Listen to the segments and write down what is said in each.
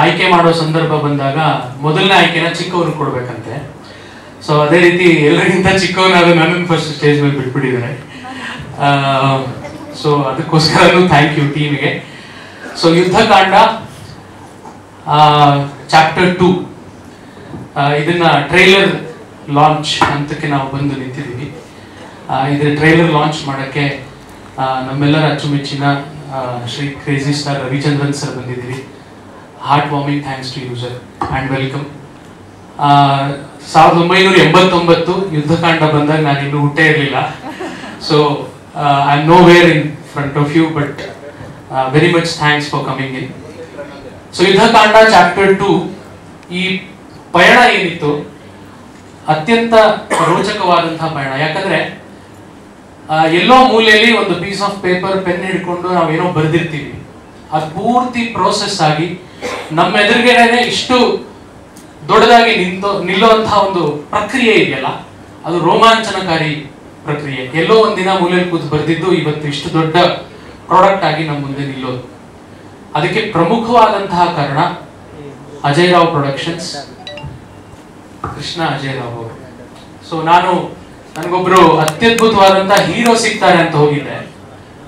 ಆಯ್ಕೆ ಮಾಡೋ ಸಂದರ್ಭ ಬಂದಾಗ ಮೊದಲನೇ ಆಯ್ಕೆನ ಚಿಕ್ಕವರು ಕೊಡ್ಬೇಕಂತೆ. ಸೊ ಅದೇ ರೀತಿ ಎಲ್ಲರಿಗಿಂತ ಚಿಕ್ಕವನಾದ ನನ್ನನ್ನು ಫಸ್ಟ್ ಸ್ಟೇಜ್ ಮೇಲೆ ಬಿಟ್ಬಿಟ್ಟಿದ್ದಾರೆ. ಸೊ ಅದಕ್ಕೋಸ್ಕರನೂ ಥ್ಯಾಂಕ್ ಯು ಟೀಮ್ಗೆ. ಸೊ ಯುದ್ಧಕಾಂಡ ಚಾಪ್ಟರ್ 2 ಇದನ್ನ ಟ್ರೈಲರ್ ಲಾಂಚ್ ಹಂತಕ್ಕೆ ನಾವು ಬಂದು ನಿಂತಿದ್ದೀವಿ. ಇದರ ಟ್ರೈಲರ್ ಲಾಂಚ್ ಮಾಡೋಕ್ಕೆ ನಮ್ಮೆಲ್ಲರ ಅಚ್ಚುಮೆಚ್ಚಿನ Shri crazy star Ravichandran sir ಬಂದಿದ್ದೀವಿ. Heart warming thanks to you sir and welcome. 1989 Yuddhakanda ಬಂದಾಗ ನಾನು ಇನ್ನೂ ಹುಟ್ಟೇ ಇರಲಿಲ್ಲ. So I am nowhere in front of you, but very much thanks for coming in. So Yuddhakanda chapter 2 ಈ ಪಯಣ ಏನಿತ್ತು ಅತ್ಯಂತ ರೋಚಕವಾದಂತಹ ಪಯಣ. ಯಾಕಂದ್ರೆ ಎಲ್ಲೋ ಮೂಲೆಯಲ್ಲಿ ಒಂದು ಪೀಸ್ ಆಫ್ ಪೇಪರ್ ಪೆನ್ ಹಿಡ್ಕೊಂಡು ನಾವೇನೋ ಬರೆದಿರ್ತೀವಿ, ಅದು ಪೂರ್ತಿ ಪ್ರೋಸೆಸ್ ಆಗಿ ನಮ್ಮ ಎದುರುಗಡೆನೆ ಇಷ್ಟು ದೊಡ್ಡದಾಗಿ ನಿಲ್ಲುವಂತಹ ಒಂದು ಪ್ರಕ್ರಿಯೆ ಇದೆಯಲ್ಲ, ಅದು ರೋಮಾಂಚನಕಾರಿ ಪ್ರಕ್ರಿಯೆ. ಎಲ್ಲೋ ಒಂದಿನ ಮೂಲೆಯಲ್ಲಿ ಕೂತು ಬರೆದಿದ್ದು ಇವತ್ತು ಇಷ್ಟು ದೊಡ್ಡ ಪ್ರಾಡಕ್ಟ್ ಆಗಿ ನಮ್ಮ ಮುಂದೆ ನಿಲ್ಲೋದು. ಅದಕ್ಕೆ ಪ್ರಮುಖವಾದಂತಹ ಕಾರಣ ಅಜಯ್ ರಾವ್ ಪ್ರೊಡಕ್ಷನ್ಸ್, ಕೃಷ್ಣ ಅಜಯ್ ರಾವ್ ಅವರು. ಸೊ ನನಗೊಬ್ರು ಅತ್ಯದ್ಭುತವಾದಂತಹ ಹೀರೋ ಸಿಗ್ತಾರೆ ಅಂತ ಹೋಗಿದ್ದೆ,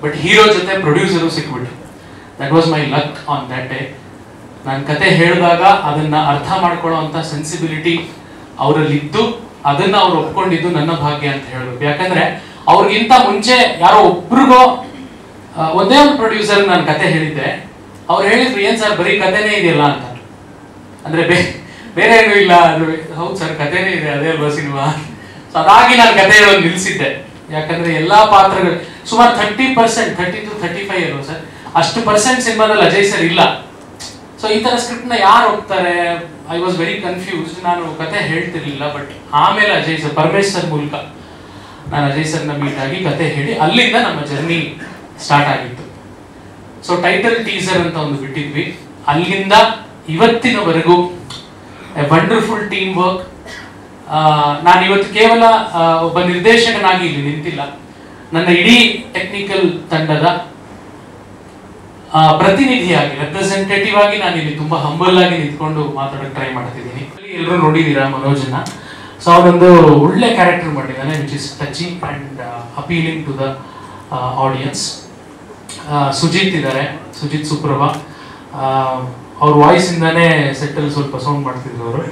ಬಟ್ ಹೀರೋ ಜೊತೆ ಪ್ರೊಡ್ಯೂಸರು ಸಿಕ್ಬಿಟ್ರು. That was my luck on that day. ನನ್ನ ಕತೆ ಹೇಳಿದಾಗ ಅದನ್ನ ಅರ್ಥ ಮಾಡ್ಕೊಳ್ಳೋ ಅಂತ ಸೆನ್ಸಿಬಿಲಿಟಿ ಅವರಲ್ಲಿದ್ದು ಅದನ್ನ ಅವ್ರು ಒಪ್ಕೊಂಡಿದ್ದು ನನ್ನ ಭಾಗ್ಯ ಅಂತ ಹೇಳ್ಬೇಕು. ಯಾಕಂದ್ರೆ ಅವ್ರಿಗಿಂತ ಮುಂಚೆ ಯಾರೋ ಒಬ್ರಿಗೋ ಒಂದೇ ಒಂದು ಪ್ರೊಡ್ಯೂಸರ್ ನಾನು ಕತೆ ಹೇಳಿದ್ದೆ. ಅವ್ರು ಹೇಳಿದ್ರು, ಏನ್ ಸರ್ ಬರೀ ಕತೆನೇ ಇದೆಯಲ್ಲ ಅಂತ. ಅಂದ್ರೆ ಬೇರೆ ಏನೂ ಇಲ್ಲ. ಹೌದು ಸರ್ ಕತೆನೇ ಇದೆ, ಅದೇ ಅಲ್ವಾ ಸಿನಿಮಾ. ಸೊ ಅದಾಗಿ ನಾನು ಕತೆ ಹೇಳೋದು ನಿಲ್ಸಿದ್ದೆ. ಯಾಕಂದ್ರೆ ಎಲ್ಲಾ ಪಾತ್ರಗಳು ಸುಮಾರು 30% 30 to 35 ಅಲ್ವಾ ಸರ್, ಅಷ್ಟು % ಸಿನಿಮಾದಲ್ಲಿ ಅಜಯ್ ಸರ್ ಇಲ್ಲ. ಸೊ ಈ ತರ ಸ್ಕ್ರಿಪ್ಟ್ ನ ಯಾರು ಹೋಗ್ತಾರೆ? I was very confused. ನಾನು ಕತೆ ಹೇಳ್ತಿರ್ಲಿಲ್ಲ. ಬಟ್ ಆಮೇಲೆ ಅಜಯ್ ಸರ್, ಪರಮೇಶ್ ಸರ್ ಮೂಲಕ ನಾನು ಅಜಯ್ ಸರ್ನ ಮೀಟ್ ಆಗಿ ಕತೆ ಹೇಳಿ ಅಲ್ಲಿಂದ ನಮ್ಮ ಜರ್ನಿ ಸ್ಟಾರ್ಟ್ ಆಗಿತ್ತು. ಸೊ ಟೈಟಲ್ ಟೀಸರ್ ಅಂತ ಒಂದು ಬಿಟ್ಟಿದ್ವಿ. ಅಲ್ಲಿಂದ ಇವತ್ತಿನವರೆಗೂ ವಂಡರ್ಫುಲ್ ಟೀಮ್ ವರ್ಕ್. ನಾನು ಇವತ್ತು ಕೇವಲ ಒಬ್ಬ ನಿರ್ದೇಶಕನಾಗಿ ಇಲ್ಲಿ ನಿಂತಿಲ್ಲ, ನನ್ನ ಇಡೀ ಟೆಕ್ನಿಕಲ್ ತಂಡದ ಪ್ರತಿನಿಧಿಯಾಗಿ, ರೆಪ್ರೆಸೆಂಟೇಟಿವ್ ಆಗಿ ನಾನು ಇಲ್ಲಿ ತುಂಬಾ ಹಂಬಲ್ ಆಗಿ ನಿಂತ್ಕೊಂಡು ಮಾತಾಡಕ್ಕೆ ಟ್ರೈ ಮಾಡ್ತಿದ್ದೀನಿ. ಎಲ್ಲರೂ ನೋಡಿದೀರಾ ಮನೋಜನ್ನ. ಸೊ ಅವನೊಂದು ಒಳ್ಳೆ ಕ್ಯಾರೆಕ್ಟರ್ ಮಾಡಿದ್ದಾನೆ, which is touching and appealing to the audience. Sujith ಇದ್ದಾರೆ, ಸುಜಿತ್ ಸುಪ್ರಭಾ. ಅವ್ರ ವಾಯ್ಸ್ ಇಂದಾನೆ ಸೆಟ್ಟಲ್ಲಿ ಸ್ವಲ್ಪ ಸೌಂಡ್ ಮಾಡ್ತಿದ್ರು ಅವರು.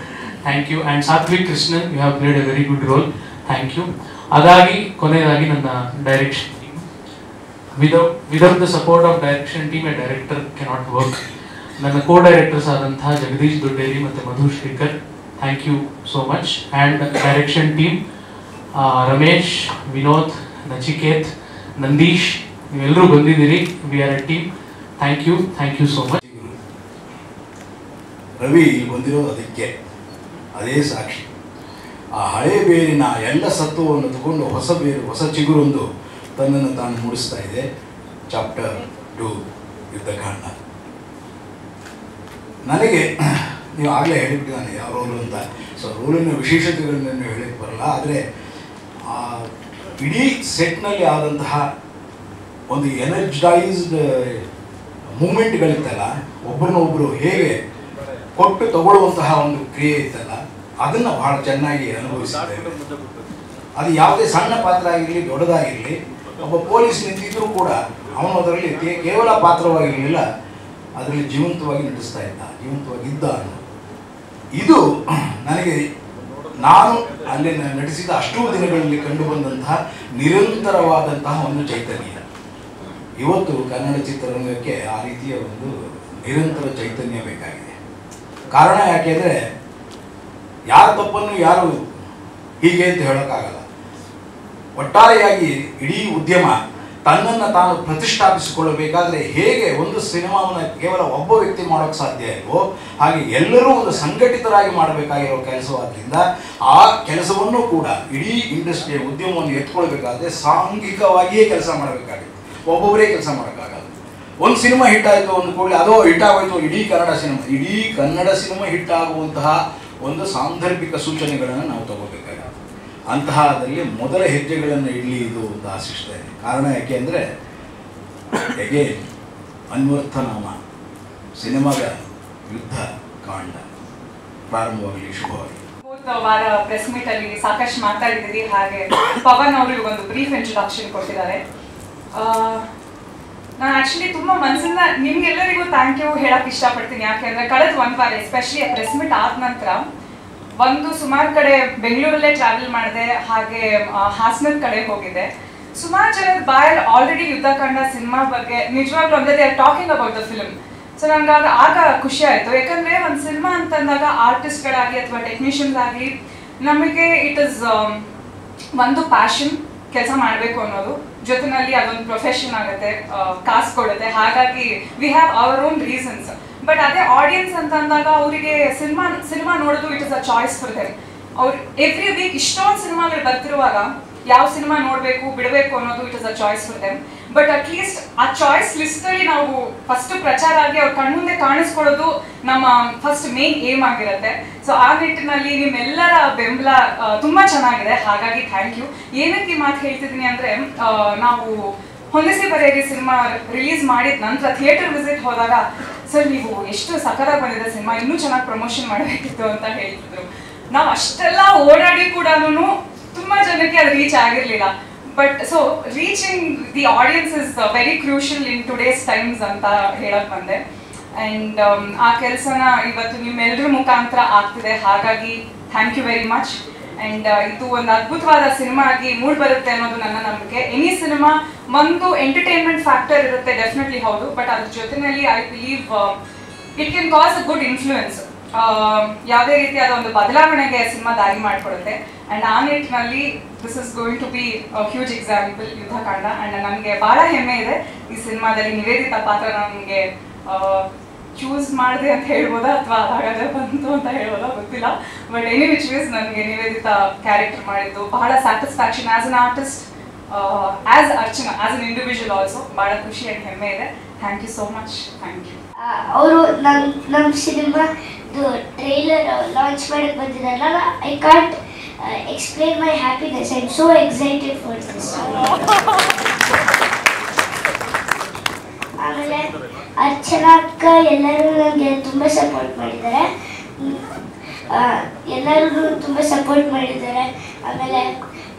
Thank you. And Satvik Krishnan, you have played a very good role. Thank you. ಅದಾಗಿ ಕೊನೆಯದಾಗಿ ನನ್ನ direction team. Without the support of direction team a director cannot work. ನನ್ನ ಕೋ ಡೈರೆಕ್ಟರ್ಸ್ ಆದಂತಹ ಜಗದೀಶ್ ದೊಡ್ಡೇರಿ ಮತ್ತು Madhu Srikar, thank you so much. And direction team Ramesh, Vinod, Nachiket, Nandish, ನೀವೆಲ್ಲರೂ ಬಂದಿದ್ದೀರಿ. We are a team. Thank you so much. Ravi ಬಂದಿರೋದು ಅದಕ್ಕೆ, ಅದೇ ಸಾಕ್ಷಿ. ಆ ಹಳೆ ಬೇರಿನ ಎಲ್ಲ ಸತ್ವವನ್ನು ತಗೊಂಡು ಹೊಸ ಬೇರು, ಹೊಸ ಚಿಗುರೊಂದು ತನ್ನನ್ನು ತಾನು ಮೂಡಿಸ್ತಾ ಇದೆ. ಚಾಪ್ಟರ್ 2 ಯುದ್ಧಕಾಂಡ. ನನಗೆ ನೀವು ಆಗಲೇ ಹೇಳಿಬಿಟ್ಟಿದ್ದಾನೆ ಯಾವ ರೋಲು ಅಂತ. ಸೊ ರೋಲಿನ ವಿಶೇಷತೆಗಳನ್ನು ಹೇಳಕ್ಕೆ ಬರಲ್ಲ. ಆದರೆ ಇಡೀ ಸೆಟ್ನಲ್ಲಿ ಆದಂತಹ ಒಂದು ಎನರ್ಜೈಸ್ಡ್ ಮೂಮೆಂಟ್ಗಳಿತ್ತಲ್ಲ, ಒಬ್ಬರನ್ನೊಬ್ಬರು ಹೇಗೆ ಕೊಟ್ಟು ತಗೊಳ್ಳುವಂತಹ ಒಂದು ಕ್ರಿಯೆ ಇತ್ತಲ್ಲ, ಅದನ್ನು ಬಹಳ ಚೆನ್ನಾಗಿ ಅನುಭವಿಸಿದ್ದೇವೆ. ಅದು ಯಾವುದೇ ಸಣ್ಣ ಪಾತ್ರ ಆಗಿರಲಿ ದೊಡ್ಡದಾಗಿರಲಿ, ಒಬ್ಬ ಪೊಲೀಸ್ ನಿಂತಿದ್ದರೂ ಕೂಡ ಅವನು ಅದರಲ್ಲಿ ಕೇವಲ ಪಾತ್ರವಾಗಿರಲಿಲ್ಲ, ಅದರಲ್ಲಿ ಜೀವಂತವಾಗಿ ಜೀವಂತವಾಗಿದ್ದ ಅನ್ನೋದು. ಇದು ನನಗೆ ನಾನು ಅಲ್ಲಿ ನಟಿಸಿದ ಅಷ್ಟೂ ದಿನಗಳಲ್ಲಿ ಕಂಡುಬಂದಂತಹ ನಿರಂತರವಾದಂತಹ ಒಂದು ಚೈತನ್ಯ. ಇವತ್ತು ಕನ್ನಡ ಚಿತ್ರರಂಗಕ್ಕೆ ಆ ರೀತಿಯ ಒಂದು ನಿರಂತರ ಚೈತನ್ಯ ಬೇಕಾಗಿದೆ. ಕಾರಣ ಯಾಕೆಂದರೆ ಯಾರ ತಪ್ಪನ್ನು ಯಾರು ಹೀಗೆ ಅಂತ ಹೇಳೋಕ್ಕಾಗಲ್ಲ. ಒಟ್ಟಾರೆಯಾಗಿ ಇಡೀ ಉದ್ಯಮ ತನ್ನನ್ನು ತಾನು ಪ್ರತಿಷ್ಠಾಪಿಸಿಕೊಳ್ಳಬೇಕಾದ್ರೆ ಹೇಗೆ ಒಂದು ಸಿನಿಮಾವನ್ನು ಕೇವಲ ಒಬ್ಬ ವ್ಯಕ್ತಿ ಮಾಡೋಕ್ಕೆ ಸಾಧ್ಯ ಇಲ್ವೋ, ಹಾಗೆ ಎಲ್ಲರೂ ಒಂದು ಸಂಘಟಿತರಾಗಿ ಮಾಡಬೇಕಾಗಿರೋ ಕೆಲಸವಾದ್ದರಿಂದ ಆ ಕೆಲಸವನ್ನು ಕೂಡ ಇಡೀ ಇಂಡಸ್ಟ್ರಿಯ ಉದ್ಯಮವನ್ನು ಎತ್ಕೊಳ್ಬೇಕಾದ್ರೆ ಸಾಂಘಿಕವಾಗಿಯೇ ಕೆಲಸ ಮಾಡಬೇಕಾಗಿದೆ. ಒಬ್ಬೊಬ್ಬರೇ ಕೆಲಸ ಮಾಡೋಕ್ಕಾಗಲ್ಲ. ಒಂದು ಸಿನಿಮಾ ಹಿಟ್ ಆಯಿತು ಒಂದು ಕೂಡಲೇ ಅದೋ ಹಿಟ್ ಆಗೋಯ್ತು ಇಡೀ ಕನ್ನಡ ಸಿನಿಮಾ ಹಿಟ್ ಆಗುವಂತಹ ಒಂದು ಸಾಂದರ್ಭಿಕ ಸೂಚನೆಗಳನ್ನು ನಾವು ತಗೋಬೇಕಾಗಿದೆ. ಅಂತಹದಲ್ಲಿ ಮೊದಲ ಹೆಜ್ಜೆಗಳನ್ನು ಇಡಲಿ ಇದು ಅಂತ ಆಶಿಸ್ತಾ ಇದೆ. ಕಾರಣ ಯಾಕೆ ಅಂದರೆ ಅಗೇನ್ ಅನ್ವರ್ಥನಾಮ ಸಿನಿಮಾದ ಯುದ್ಧ ಕಾಂಡ ಪ್ರಾರಂಭವಾಗಲಿ, ಶುಭವಾಗಿ. ವಾರ ಪ್ರೆಸ್ ಮೀಟ್ ಅಲ್ಲಿ ಸಾಕಷ್ಟು ಮಾತಾಡಿದ್ದೀವಿ. ಹಾಗೆ ಪವನ್ ಅವರು ಒಂದು ಬ್ರೀಫ್ ಇಂಟ್ರೊಡಕ್ಷನ್ ಕೊಟ್ಟಿದ್ದಾರೆ. ನಾನು ಆಕ್ಚುಲಿ ತುಂಬಾ ಮನಸ್ಸಿಂದ ನಿಮ್ಗೆಲ್ಲರಿಗೂ ಥ್ಯಾಂಕ್ ಯು ಹೇಳಕ್ ಇಷ್ಟಪಡ್ತೀನಿ. ಯಾಕೆಂದ್ರೆ ಕಳೆದ ಒಂದು ವಾರ ಎಸ್ಪೆಷಲಿ ಪ್ರೆಸ್ ಮೀಟ್ ಆದ ನಂತರ ಸುಮಾರು ಕಡೆ ಬೆಂಗಳೂರಲ್ಲೇ ಟ್ರಾವೆಲ್ ಮಾಡಿದೆ, ಹಾಗೆ ಹಾಸನದ ಕಡೆ ಹೋಗಿದೆ. ಸುಮಾರು ಜನದ ಬಾಯಲ್ಲಿ ಆಲ್ರೆಡಿ ಯುದ್ಧಕಾಂಡ ಸಿನಿಮಾ ಬಗ್ಗೆ ನಿಜವಾಗ್ಲೂ ಅಂದ್ರೆ they are talking about the film. So ನಂಗೆ ಆಗ ಖುಷಿ ಆಯಿತು. ಯಾಕಂದರೆ ಒಂದು ಸಿನಿಮಾ ಅಂತಂದಾಗ ಆರ್ಟಿಸ್ಟ್ಗಳಾಗಿ ಅಥವಾ ಟೆಕ್ನಿಷಿಯನ್ಸ್ ಆಗಲಿ ನಮಗೆ ಇಟ್ ಇಸ್ ಒಂದು ಪ್ಯಾಷನ್, ಕೆಲಸ ಮಾಡಬೇಕು ಅನ್ನೋದು, ಜೊತೆನಲ್ಲಿ ಅದೊಂದು ಪ್ರೊಫೆಷನ್ ಆಗುತ್ತೆ, ಕಾಸು ಕೊಡುತ್ತೆ. ಹಾಗಾಗಿ we have our own reasons. But ಅದೇ ಆಡಿಯನ್ಸ್ ಅಂತ ಅಂದಾಗ ಅವರಿಗೆ ಸಿನಿಮಾ ನೋಡೋದು it is a choice for them. ಅವ್ರು ಎವ್ರಿ ವೀಕ್ ಇಷ್ಟೊಂದು ಸಿನಿಮಾಗಳು ಬರ್ತಿರುವಾಗ ಯಾವ ಸಿನಿಮಾ ನೋಡಬೇಕು ಬಿಡಬೇಕು ಅನ್ನೋದು it is a choice for them. But at least ಆ ಚಾಯ್ಸ್ ಲಿಸ್ಟಲ್ಲಿ ನಾವು ಫಸ್ಟ್ ಪ್ರಚಾರ ಆಗಿ ಅವ್ರ ಕಣ್ಮುಂದೆ ಕಾಣಿಸ್ಕೊಳ್ಳೋದು ನಮ್ಮ ಫಸ್ಟ್ ಮೇನ್ ಏಮ್ ಆಗಿರುತ್ತೆ. ಸೊ ಆ ನಿಟ್ಟಿನಲ್ಲಿ ನಿಮ್ಮೆಲ್ಲರ ಬೆಂಬಲ ತುಂಬ ಚೆನ್ನಾಗಿದೆ. ಹಾಗಾಗಿ ಥ್ಯಾಂಕ್ ಯು. ಏನಕ್ಕೆ ಈ ಮಾತು ಹೇಳ್ತಿದ್ದೀನಿ ಅಂದರೆ, ನಾವು ಹೊಂದಿಸಿ ಬರೆಯಿರಿ ಸಿನಿಮಾ ರಿಲೀಸ್ ಮಾಡಿದ ನಂತರ ಥಿಯೇಟರ್ ವಿಸಿಟ್ ಹೋದಾಗ ಸರ್ ನೀವು ಎಷ್ಟು ಸಖತ್ತಾಗಿ ಬಂದಿದೆ ಸಿನಿಮಾ, ಇನ್ನೂ ಚೆನ್ನಾಗಿ ಪ್ರಮೋಷನ್ ಮಾಡಬೇಕಿತ್ತು ಅಂತ ಹೇಳ್ತಿದ್ರು. ನಾವು ಅಷ್ಟೆಲ್ಲ ಓಡಾಡಿ ಕೂಡ ತುಂಬ ಜನಕ್ಕೆ ಅದು ರೀಚ್ ಆಗಿರಲಿಲ್ಲ. But so reaching the audience is very crucial in today's times ಅಂತ ಹೇಳಕ್ ಬಂದೆ. ಆ್ಯಂಡ್ ಆ ಕೆಲಸನ ಇವತ್ತು ನಿಮ್ಮೆಲ್ಲರ ಮುಖಾಂತರ ಆಗ್ತಿದೆ. ಹಾಗಾಗಿ thank you very much. And ಇದು ಒಂದು ಅದ್ಭುತವಾದ ಸಿನಿಮಾ ಆಗಿ ಮೂಡ್ ಬರುತ್ತೆ ಅನ್ನೋದು ನನ್ನ ನಂಬಿಕೆ. ಎನಿ ಸಿನಿಮಾ ಒಂದು ಎಂಟರ್ಟೈನ್ಮೆಂಟ್ ಫ್ಯಾಕ್ಟರ್ ಇರುತ್ತೆ, ಡೆಫಿನೆಟ್ಲಿ ಹೌದು. ಬಟ್ ಅದ್ರ ಜೊತೆಯಲ್ಲಿ I believe it can cause a good influence. ಯಾವುದೇ ರೀತಿಯಾದ ಒಂದು ಬದಲಾವಣೆಗೆ ಸಿನಿಮಾ ದಾರಿ ಮಾಡಿಕೊಡುತ್ತೆ. ಆ್ಯಂಡ್ ಆ ನಿಟ್ಟಿನಲ್ಲಿ this is going to be huge example Yuddhakanda. And ನನಗೆ ಭಾಳ ಹೆಮ್ಮೆ ಇದೆ ಈ ಸಿನಿಮಾದಲ್ಲಿ ನಿವೇದಿತಾ ಪಾತ್ರ ನನಗೆ ಚೂಸ್ ಮಾಡಿದೆ ಅಂತ ಹೇಳ್ಬೋದಾ ಅಥವಾ ಹಾಗಾದ್ರೆ ಬಂತು ಅಂತ ಹೇಳ್ಬೋದಾ ಗೊತ್ತಿಲ್ಲ. ಬಟ್ ಎನಿ ವಿಚ್ ವೇಸ್ ನನಗೆ ನಿವೇದಿತಾ ಕ್ಯಾರೆಕ್ಟರ್ ಮಾಡಿದ್ದು ಬಹಳ satisfaction as an artist, as Archana, as an individual also ಭಾಳ ಖುಷಿ ಆ್ಯಂಡ್ ಹೆಮ್ಮೆ ಇದೆ. Thank you so much. Thank you. ಅವರು ನಮ್ಮ ಸಿನಿಮಾದು ಟ್ರೈಲರ್ ಲಾಂಚ್ ಮಾಡಕ್ಕೆ ಬಂದಿದ್ದಾರಲ್ಲ, I can't explain my happiness. I am so excited for this. ಆಮೇಲೆ ಅರ್ಚನಾ ಅಕ್ಕ ಎಲ್ಲರೂ ನನಗೆ ತುಂಬ ಸಪೋರ್ಟ್ ಮಾಡಿದ್ದಾರೆ. ಎಲ್ಲರೂ ತುಂಬ ಸಪೋರ್ಟ್ ಮಾಡಿದ್ದಾರೆ. ಆಮೇಲೆ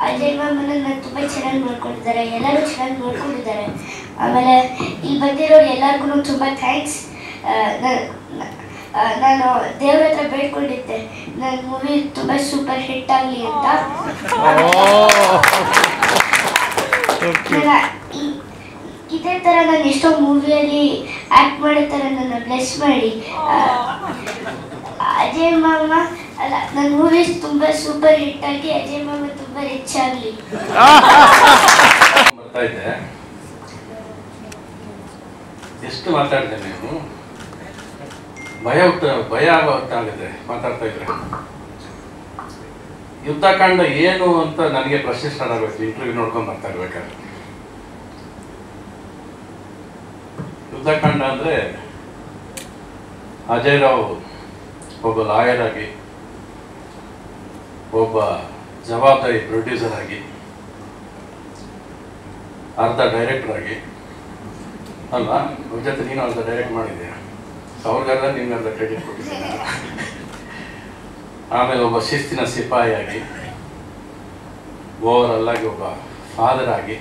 ಅಜಯ್ ಮಾಮನ ನಾನು ತುಂಬ ಚೆನ್ನಾಗಿ ನೋಡ್ಕೊಂಡಿದ್ದಾರೆ, ಎಲ್ಲರೂ ಚೆನ್ನಾಗಿ ನೋಡ್ಕೊಂಡಿದ್ದಾರೆ. ಆಮೇಲೆ ಇಲ್ಲಿ ಬಂದಿರೋರು ಎಲ್ಲರಿಗೂ ತುಂಬ ಥ್ಯಾಂಕ್ಸ್. ನಾನು ದೇವ್ರ ಹತ್ರ ಬೇಡ್ಕೊಂಡಿದ್ದೆ ನನ್ನ ಮೂವಿ ತುಂಬ ಸೂಪರ್ ಹಿಟ್ ಆಗಲಿ ಅಂತ. ಇದೇ ಥರ ನಾನು ಎಷ್ಟೋ ಮೂವಿಯಲ್ಲಿ ಆ್ಯಕ್ಟ್ ಮಾಡೋ ಥರ ನನ್ನ ಬ್ಲೆಸ್ ಮಾಡಿ. ಅಜಯ್ ಮಾಮ ಅಲ್ಲ, ನನ್ನ ಮೂವೀಸ್ ತುಂಬ ಸೂಪರ್ ಹಿಟ್ ಆಗಿ ಅಜಯ್ ಮಾಮ ತುಂಬ ರಿಚ್ ಆಗಲಿ. ಬರ್ತಾ ಇದ್ದೆ, ಎಷ್ಟು ಮಾತಾಡಿದೆ ನೀವು, ಭಯ ಹೊತ್ತಾಗುತ್ತೆ ಮಾತಾಡ್ತಾ ಇದ್ರೆ. ಯುದ್ಧಕಾಂಡ ಏನು ಅಂತ ನನಗೆ ಪ್ರಶ್ನೆ ಸ್ಟಾರ್ಟ್ ಆಗಬೇಕು ಇಂಟರ್ವ್ಯೂ ನೋಡ್ಕೊಂಡು ಬರ್ತಾ ಇರ್ಬೇಕಾದ್ರೆ. ಯುದ್ಧಕಾಂಡ ಅಂದರೆ ಅಜಯ್ ರಾವ್ ಒಬ್ಬ ಲಾಯರ್ ಆಗಿ, ಒಬ್ಬ ಜವಾಬ್ದಾರಿ ಪ್ರೊಡ್ಯೂಸರ್ ಆಗಿ, ಅರ್ಧ ಡೈರೆಕ್ಟರ್ ಆಗಿ ಅಲ್ವಾ, ಅವ್ರ ಜೊತೆ ನೀನು ಅರ್ಧ ಡೈರೆಕ್ಟ್ ಮಾಡಿದ್ದೀಯ, ಅವ್ರಿಗೆಲ್ಲ ನಿಮ್ಗರ್ಧ ಕ್ರೆಡಿಟ್ ಕೊಟ್ಟಿದ್ದೀನಿ. ಆಮೇಲೆ ಒಬ್ಬ ಶಿಸ್ತಿನ ಸಿಪಾಯಿಯಾಗಿ, ಓವರ್ ಆಗಿ ಒಬ್ಬ ಫಾದರ್ ಆಗಿ,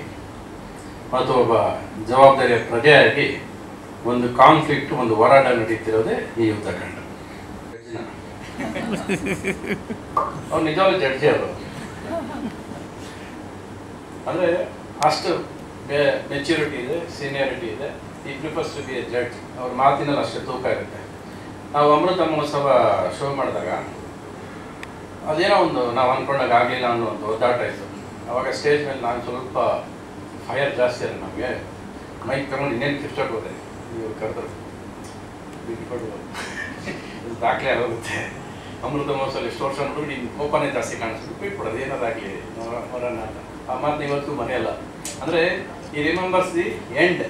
ಮತ್ತು ಒಬ್ಬ ಜವಾಬ್ದಾರಿಯ ಪ್ರಜೆಯಾಗಿ ಒಂದು ಕಾನ್ಫ್ಲಿಕ್ಟ್, ಒಂದು ಹೋರಾಟ ನಡೀತಿರೋದೇ ಈ ಯುದ್ಧಕಾಂಡ. ಅವ್ರು ನಿಜವಾಗ್ಲೂ ಜಡ್ಜಿ ಅವರು. ಅಂದರೆ ಅಷ್ಟು ಮೆಚ್ಯೂರಿಟಿ ಇದೆ, ಸೀನಿಯಾರಿಟಿ ಇದೆ. He prefers to be a judge. ಅವ್ರ ಮಾತಿನಲ್ಲಿ ಅಷ್ಟು ತೂಕ ಇರುತ್ತೆ. ನಾವು ಅಮೃತ ಮಹೋತ್ಸವ ಶೋ ಮಾಡಿದಾಗ ಅದೇನೋ ಒಂದು ನಾವು ಅಂದ್ಕೊಂಡಾಗ ಆಗಲಿಲ್ಲ ಅನ್ನೋ ಒಂದು ಒದ್ದಾಟ ಇತ್ತು. ಅವಾಗ ಸ್ಟೇಜ್ ಮೇಲೆ ನಾನು ಸ್ವಲ್ಪ ಫೈರ್ ಜಾಸ್ತಿ ಅಲ್ಲ ನಮಗೆ. ಮೈಕ್ ತಗೊಂಡು ಇನ್ನೇನು ಕಿರ್ಚೋಕೆ ಹೋದೆ, ಇವ್ರು ಕರೆದ್ರು ಬಿಟ್ಕೊಡು ದಾಖಲೆ ಆಗೋಗುತ್ತೆ. ಅಮೃತ ಮಹೋತ್ಸವ ಎಷ್ಟು ವರ್ಷ ನೋಡಿದ್ರು ನಿನ್ನ ಕೋಪನೇ ಜಾಸ್ತಿ ಕಾಣಿಸ್ಬಿಟ್ಟು ಬಿಟ್ಬಿಡೋದು, ಏನಾದಾಗಲಿ ನೋಡೋಣ ಅಂತ. ಆ ಮಾತು ಇವತ್ತು ಮನೆಯಲ್ಲ. ಅಂದರೆ ಈ ರಿಮೆಂಬರ್ಸ್ ದಿ ಎಂಡ್.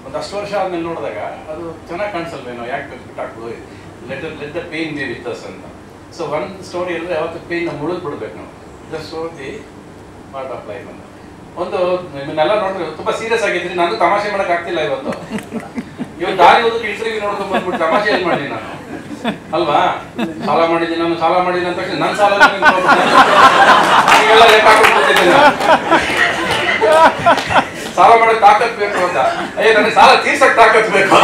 ಒಂದಷ್ಟು ವರ್ಷ ಆದ್ಮೇಲೆ ನೋಡಿದಾಗ ಅದು ಚೆನ್ನಾಗಿ ಕಾಣಿಸಲ್ವೇನೋ, ಯಾಕೆ ಬಿಟ್ಟಾಕ್ಬೋದು, let the pain be with us ಅಂತ. ಸೊ ಒಂದು ಸ್ಟೋರಿ ಅಂದರೆ ಯಾವತ್ತು ಪೇನ್ನ ಮುಳುಗ್ ಬಿಡ್ಬೇಕು ನಾವು. Just show the part of life ಅಂತ. ಒಂದು ನಿಮ್ಮನ್ನೆಲ್ಲ ನೋಡಿದ್ರೆ ತುಂಬ ಸೀರಿಯಸ್ ಆಗಿದ್ರಿ, ನಾನು ತಮಾಷೆ ಮಾಡೋಕ್ಕಾಗ್ತಿಲ್ಲ ಇವತ್ತು. ಇವತ್ತು ದಾರಿ ಹೋದಕ್ಕೆ ಇಂಟರ್ವ್ಯೂ ನೋಡ್ಕೊಂಡ್ ಬಂದ್ಬಿಟ್ಟು ತಮಾಷೆ ಏನ್ ಮಾಡಿ ನಾನು ಅಲ್ವಾ? ಸಾಲ ಮಾಡಿದ್ದೀನಿ ನಾನು, ಸಾಲ ಮಾಡಿದ್ದೀನಿ ಅಂತ ತಕ್ಷಣ ನನ್ನ ಸಾಲ ಎಲ್ಲ ಲೆಕ್ಕ ಹಾಕೊಂಡ್ಬಿಟ್ಟಿದ್ದೀನಿ. ಸಾಲ ಮಾಡಕ್ ತಾಕತ್ ಬೇಕು ಅಂತ. ನನಗೆ ಸಾಲ ತೀರ್ಸಕ್ ತಾಕತ್ ಬೇಕು.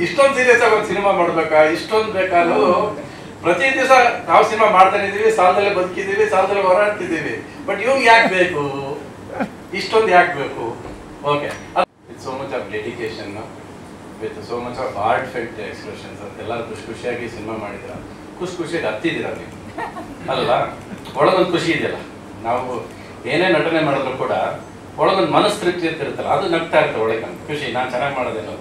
ಇಷ್ಟೊಂದು ಸೀರಿಯಸ್ ಆಗಿ ಒಂದು ಸಿನಿಮಾ ಮಾಡ್ಬೇಕಾ? ಇಷ್ಟೊಂದು ಬೇಕಾದ್ರೂ ಪ್ರತಿ ದಿವಸ ನಾವು ಸಿನಿಮಾ ಮಾಡ್ತಾನೆ ಇದೀವಿ, ಸಾಲದಲ್ಲೇ ಬದುಕಿದೀವಿ, ಸಾಲದಲ್ಲೇ ಹೋರಾಡ್ತಿದ್ದೀವಿ. ಬಟ್ ಇವ್ನು ಯಾಕೆ ಬೇಕು? ಇಷ್ಟೊಂದು ಯಾಕೆ ಬೇಕು? Okay, with so much of dedication, with so much of heart felt expressions ಅಂತ ಎಲ್ಲರೂ ಖುಷಿಯಾಗಿ ಸಿನಿಮಾ ಮಾಡಿದ್ರ, ಖುಷಿಯಾಗಿ ಹತ್ತಿದ್ದೀರ ನೀವು ಅಲ್ವಾ? ಒಳಗೊಂದು ಖುಷಿ ಇದೆಯಲ್ಲ, ನಾವು ಏನೇ ನಟನೆ ಮಾಡಿದ್ರು ಕೂಡ ಒಳಗೊಂದು ಮನಸ್ಸು ತೃಪ್ತಿ ಅಂತ ಇರುತ್ತಲ್ಲ, ಅದು ನಗ್ತಾ ಇರುತ್ತೆ ಒಳಗೆ. ನಮ್ಗೆ ಖುಷಿ, ನಾನು ಚೆನ್ನಾಗಿ ಮಾಡೋದೇನೋ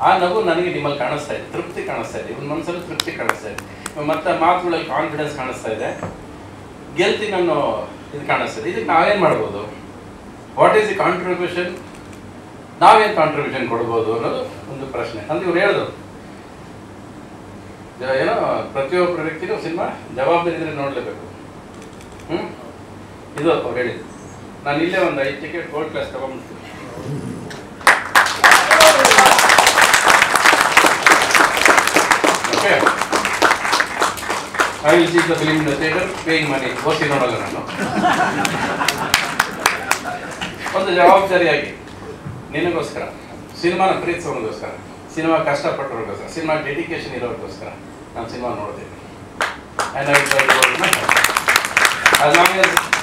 ಆ ನಗು ನನಗೆ ನಿಮ್ಮಲ್ಲಿ ಕಾಣಿಸ್ತಾ ಇದೆ, ತೃಪ್ತಿ ಕಾಣಿಸ್ತಾ ಇದೆ, ಇವನ್ ಮನಸ್ಸಲ್ಲಿ ತೃಪ್ತಿ ಕಾಣಿಸ್ತಾ ಇದೆ, ಮತ್ತೆ ಮಾತುಗಳಲ್ಲಿ ಕಾನ್ಫಿಡೆನ್ಸ್ ಕಾಣಿಸ್ತಾ ಇದೆ, ಗೆಲ್ತಿ ನಾನು ಇದು ಕಾಣಿಸ್ತಾ ಇದೆ. ಇದಕ್ಕೆ ನಾವೇನು ಮಾಡ್ಬೋದು? What is the contribution? ನಾವೇನು ಕಾಂಟ್ರಿಬ್ಯೂಷನ್ ಕೊಡ್ಬೋದು ಅನ್ನೋದು ಒಂದು ಪ್ರಶ್ನೆ. ಅಂದ್ರೆ ಇವ್ರು ಹೇಳಿದ್ರು ಏನೋ ಪ್ರತಿಯೊಬ್ಬರ ವ್ಯಕ್ತಿನೂ ಸಿನಿಮಾ ಜವಾಬ್ದಾರಿ ಇದ್ರೆ ನೋಡಲೇಬೇಕು. ಇದು ಅವ್ರು ಹೇಳಿದ್ರು. ನಾನು ಇಲ್ಲೇ ಒಂದು 5 ಟಿಕೆಟ್ ಗೋಲ್ಡ್ ಕ್ಲಾಸ್ ತಗೊಂಡ್ಬಿಡ್ತೀನಿ. Okay, I will see the film in the theatre, paying money. OC ನೋಡಲ್ಲ ನಾನು. ಒಂದು ಜವಾಬ್ದಾರಿಯಾಗಿ ನಿನಗೋಸ್ಕರ, ಸಿನಿಮಾನ ಪ್ರೀತಿಸೋರಿಗೋಸ್ಕರ, ಸಿನಿಮಾ ಕಷ್ಟಪಟ್ಟವ್ರಿಗೋಸ್ಕರ, ಸಿನಿಮಾ ಡೆಡಿಕೇಶನ್ ಇರೋರಿಗೋಸ್ಕರ ನಾನು ಸಿನಿಮಾ ನೋಡ್ತೀನಿ. ಆ್ಯಂಡ್ ಅದು ನಮಗೆ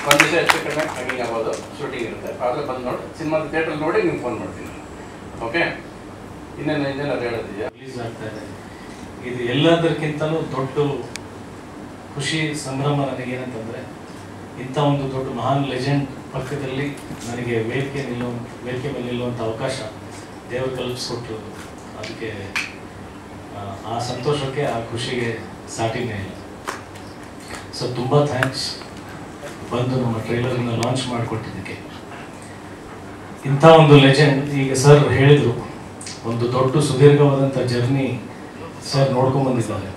ಒಂದು ದಿವಸ ಹೆಚ್ಚು ಕಡಿಮೆ ಹ್ಯಾಂಗಿಂಗ್ ಆಗ್ಬೋದು, ಶೂಟಿಂಗ್ ಇರುತ್ತೆ, ಆದರೆ ಬಂದು ನೋಡಿ ಸಿನಿಮಾದ ಥಿಯೇಟ್ರಲ್ಲಿ ನೋಡಿ ನಿಮ್ಗೆ ಫೋನ್ ಮಾಡ್ತೀನಿ. ಓಕೆ, ಇನ್ನೇನಾದ್ರು ಹೇಳೋದಿದೆಯಾ? ರಿಲೀಸ್ ಆಗ್ತಾ ಇದೆ. ಇದು ಎಲ್ಲದಕ್ಕಿಂತಲೂ ದೊಡ್ಡ ಖುಷಿ ಸಂಭ್ರಮ ನನಗೇನಂತಂದರೆ, ಇಂಥ ಒಂದು ದೊಡ್ಡ ಮಹಾನ್ ಲೆಜೆಂಡ್ ಪಕ್ಕದಲ್ಲಿ ನನಗೆ ವೇದಿಕೆ ಮೇಲೆ ನಿಲ್ಲುವಂಥ ಅವಕಾಶ ದೇವರು ಕಲ್ಪಿಸ್ಕೊಟ್ರು. ಅದಕ್ಕೆ ಆ ಸಂತೋಷಕ್ಕೆ, ಆ ಖುಷಿಗೆ ಸಾಟಿನೇ ಇಲ್ಲ. ಸೊ ತುಂಬ ಥ್ಯಾಂಕ್ಸ್ ಬಂದು ನಮ್ಮ ಟ್ರೈಲರ್ನ ಲಾಂಚ್ ಮಾಡಿಕೊಟ್ಟಿದ್ದಕ್ಕೆ. ಇಂಥ ಒಂದು ಲೆಜೆಂಡ್, ಈಗ ಸರ್ ಹೇಳಿದರು, ಒಂದು ದೊಡ್ಡ ಸುದೀರ್ಘವಾದಂಥ ಜರ್ನಿ ಸರ್ ನೋಡ್ಕೊಂಡ್ಬಂದಿದ್ದಾರೆ.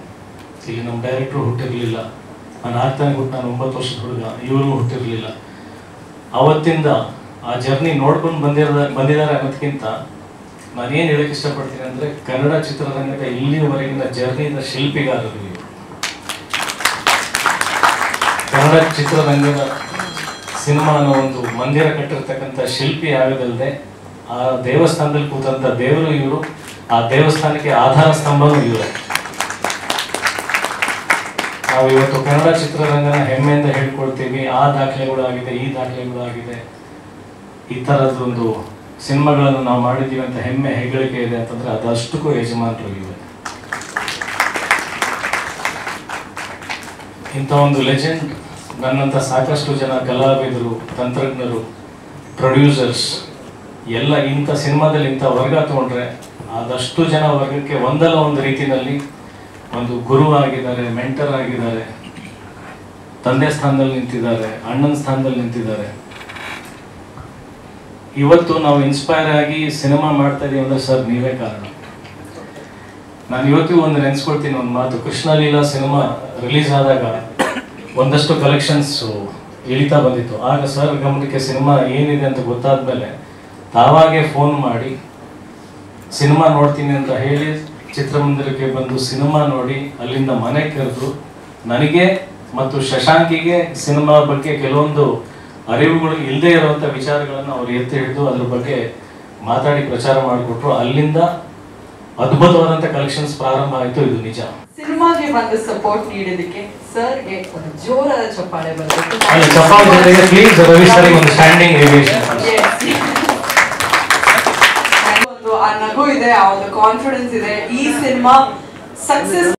ಇಲ್ಲಿ ನಮ್ಮ ಡೈರೆಕ್ಟ್ರು ಹುಟ್ಟಿರಲಿಲ್ಲ, ನಾನು ಆಗ್ತಾನೆ ಹುಟ್ಟು, ನಾನು 9 ವರ್ಷದ ಹುಡುಗ, ಇವರು ಹುಟ್ಟಿರಲಿಲ್ಲ. ಅವತ್ತಿಂದ ಆ ಜರ್ನಿ ನೋಡ್ಕೊಂಡು ಬಂದಿದ್ದಾರೆ ಅನ್ನೋದಕ್ಕಿಂತ ನಾನೇನು ಹೇಳಕ್ಕೆ ಇಷ್ಟಪಡ್ತೀನಿ ಅಂದರೆ, ಕನ್ನಡ ಚಿತ್ರರಂಗದ ಇಲ್ಲಿವರೆಗಿನ ಜರ್ನಿನ ಶಿಲ್ಪಿಗಾರರು ಇವರು. ಕನ್ನಡ ಚಿತ್ರರಂಗದ ಸಿನಿಮಾನ ಒಂದು ಮಂದಿರ ಕಟ್ಟಿರ್ತಕ್ಕಂಥ ಶಿಲ್ಪಿ ಆಗೋದಲ್ಲದೆ, ಆ ದೇವಸ್ಥಾನದಲ್ಲಿ ಕೂತಂಥ ದೇವರು ಇವರು, ಆ ದೇವಸ್ಥಾನಕ್ಕೆ ಆಧಾರ ಸ್ತಂಭನೂ ಇವರು. ನಾವು ಇವತ್ತು ಕನ್ನಡ ಚಿತ್ರರಂಗನ ಹೆಮ್ಮೆಯಿಂದ ಹೇಳ್ಕೊಳ್ತೀವಿ, ಆ ದಾಖಲೆಗಳು ಆಗಿದೆ, ಈ ದಾಖಲೆಗಳು ಆಗಿದೆ, ಈ ಥರದೊಂದು ಸಿನಿಮಾಗಳನ್ನು ನಾವು ಮಾಡಿದ್ದೀವಿ ಅಂತ ಹೆಮ್ಮೆ ಹೆಗ್ಗಳಿಕೆ ಇದೆ ಅಂತಂದ್ರೆ ಅದಷ್ಟಕ್ಕೂ ಯಜಮಾನರು ಇವೆ. ಇಂಥ ಒಂದು ಲೆಜೆಂಡ್ ನನ್ನಂಥ ಸಾಕಷ್ಟು ಜನ ಕಲಾವಿದರು, ತಂತ್ರಜ್ಞರು, ಪ್ರೊಡ್ಯೂಸರ್ಸ್ ಎಲ್ಲ ಇಂಥ ಸಿನಿಮಾದಲ್ಲಿ ಇಂಥ ವರ್ಗ ತಗೊಂಡ್ರೆ ಅದಷ್ಟು ಜನ ವರ್ಗಕ್ಕೆ ಒಂದಲ್ಲ ಒಂದು ರೀತಿಯಲ್ಲಿ ಒಂದು ಗುರು ಆಗಿದ್ದಾರೆ, ಮೆಂಟರ್ ಆಗಿದ್ದಾರೆ, ತಂದೆ ಸ್ಥಾನದಲ್ಲಿ ನಿಂತಿದ್ದಾರೆ, ಅಣ್ಣನ ಸ್ಥಾನದಲ್ಲಿ ನಿಂತಿದ್ದಾರೆ. ಇವತ್ತು ನಾವು ಇನ್ಸ್ಪೈರ್ ಆಗಿ ಸಿನಿಮಾ ಮಾಡ್ತಾ ಇದೀವಿ ಅಂದ್ರೆ ಸರ್ ನೀವೇ ಕಾರಣ. ನಾನು ಇವತ್ತಿಗೂ ಒಂದು ನೆನೆಸ್ಕೊಳ್ತೀನಿ ಒಂದು ಮಾತು. ಕೃಷ್ಣ ಲೀಲಾ ಸಿನಿಮಾ ರಿಲೀಸ್ ಆದಾಗ ಒಂದಷ್ಟು ಕಲೆಕ್ಷನ್ಸ್ ಇಳಿತಾ ಬಂದಿತ್ತು. ಆಗ ಸರ್ ಗಮನಕ್ಕೆ ಸಿನಿಮಾ ಏನಿದೆ ಅಂತ ಗೊತ್ತಾದ್ಮೇಲೆ ತಾವಾಗೆ ಫೋನ್ ಮಾಡಿ ಸಿನಿಮಾ ನೋಡ್ತೀನಿ ಅಂತ ಹೇಳಿ ಚಿತ್ರಮಂದಿರಕ್ಕೆ ಬಂದು ಸಿನಿಮಾ ನೋಡಿ ಅಲ್ಲಿಂದ ಮನೆ ಕರೆದು ನನಗೆ ಮತ್ತು ಶಶಾಂಕಿಗೆ ಸಿನಿಮಾ ಬಗ್ಗೆ ಕೆಲವೊಂದು ಅರಿವುಗಳು ಇಲ್ಲದೆ ಇರುವಂಥ ವಿಚಾರಗಳನ್ನು ಅವ್ರು ಎತ್ತಿ ಹಿಡಿದು ಅದ್ರ ಬಗ್ಗೆ ಮಾತಾಡಿ ಪ್ರಚಾರ ಮಾಡಿಕೊಟ್ರು. ಅಲ್ಲಿಂದ ಅದ್ಭುತವಾದಂಥ ಕಲೆಕ್ಷನ್ಸ್ ಪ್ರಾರಂಭ ಆಯಿತು. ಇದು ನಿಜ. ಸಿನಿಮಾಗೆ ಬಂದು ಸಪೋರ್ಟ್ ನೀಡೋದಕ್ಕೆ ಸರ್ಗೆ ಒಂದು ಜೋರಾದ ಚಪ್ಪಾಳೆ ಬರಬೇಕು. ಪ್ಲೀಸ್ ರವಿ ಸರ್ ಒಂದು ಸ್ಟ್ಯಾಂಡಿಂಗ್ ರಿಲೇಷನ್. ಆ ನಗು ಇದೆ, ಆ ಒಂದು ಕಾನ್ಫಿಡೆನ್ಸ್ ಇದೆ. ಈ ಸಿನಿಮಾ ಸಕ್ಸಸ್